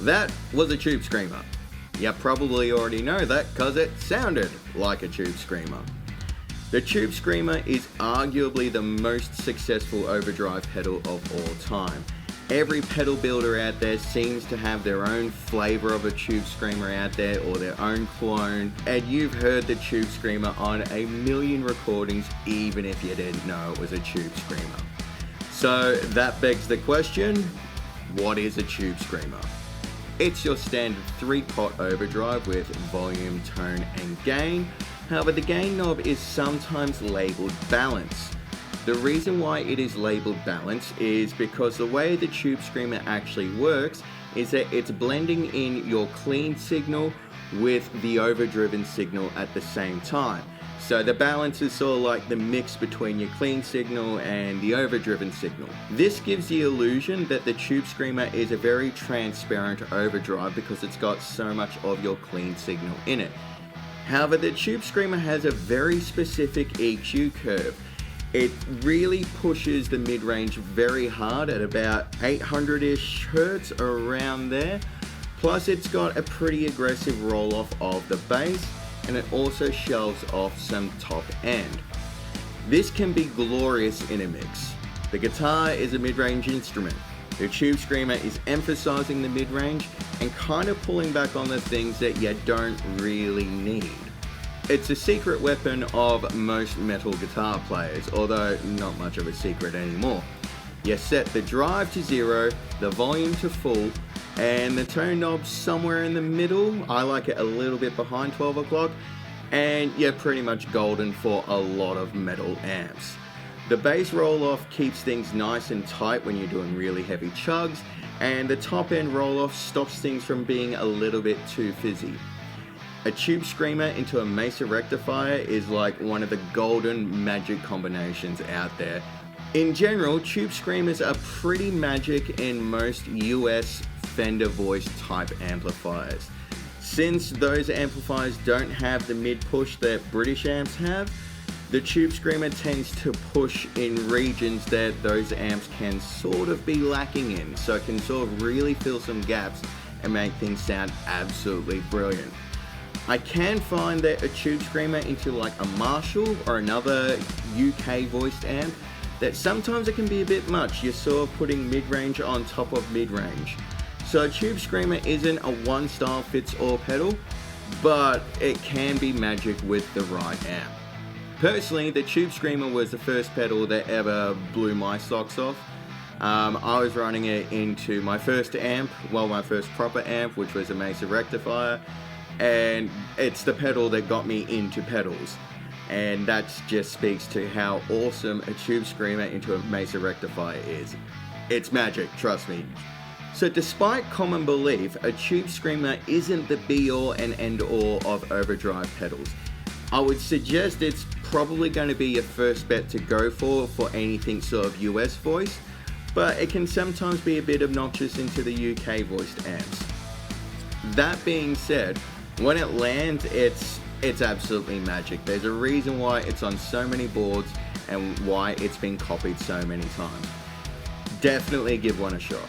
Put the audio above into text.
That was a Tubescreamer. You probably already know that because it sounded like a Tubescreamer. The Tubescreamer is arguably the most successful overdrive pedal of all time. Every pedal builder out there seems to have their own flavor of a Tubescreamer out there, or their own clone, and you've heard the Tubescreamer on a million recordings even if you didn't know it was a Tubescreamer. So that begs the question, what is a Tubescreamer? It's your standard 3-pot overdrive with volume, tone and gain. However, the gain knob is sometimes labeled balance. The reason why it is labeled balance is because the way the Tubescreamer actually works is that it's blending in your clean signal with the overdriven signal at the same time. So the balance is sort of like the mix between your clean signal and the overdriven signal. This gives the illusion that the Tubescreamer is a very transparent overdrive because it's got so much of your clean signal in it. However, the Tubescreamer has a very specific EQ curve. It really pushes the mid-range very hard at about 800-ish hertz, around there. Plus it's got a pretty aggressive roll-off of the bass, and it also shelves off some top end. This can be glorious in a mix. The guitar is a mid-range instrument. The Tubescreamer is emphasizing the mid-range and kind of pulling back on the things that you don't really need. It's a secret weapon of most metal guitar players, although not much of a secret anymore. You set the drive to 0, the volume to full, and the tone knob somewhere in the middle. I like it a little bit behind 12 o'clock, and you're pretty much golden for a lot of metal amps. The bass roll-off keeps things nice and tight when you're doing really heavy chugs, and the top end roll-off stops things from being a little bit too fizzy. A Tubescreamer into a Mesa rectifier is like one of the golden magic combinations out there. In general, Tubescreamers are pretty magic in most US Fender voice type amplifiers. Since those amplifiers don't have the mid push that British amps have, the Tubescreamer tends to push in regions that those amps can sort of be lacking in, so it can sort of really fill some gaps and make things sound absolutely brilliant. I can find that a Tubescreamer into like a Marshall or another UK voiced amp, that sometimes it can be a bit much. You're sort of putting mid-range on top of mid-range. So a Tubescreamer isn't a one style fits all pedal, but it can be magic with the right amp. Personally, the Tubescreamer was the first pedal that ever blew my socks off. I was running it into my first amp, well, my first proper amp, which was a Mesa rectifier, and it's the pedal that got me into pedals. And that just speaks to how awesome a Tubescreamer into a Mesa rectifier is. It's magic, trust me. So despite common belief, a Tubescreamer isn't the be-all and end-all of overdrive pedals. I would suggest it's probably going to be your first bet to go for anything sort of US voice, but it can sometimes be a bit obnoxious into the UK voiced amps. That being said, when it lands, it's absolutely magic. There's a reason why it's on so many boards and why it's been copied so many times. Definitely give one a shot.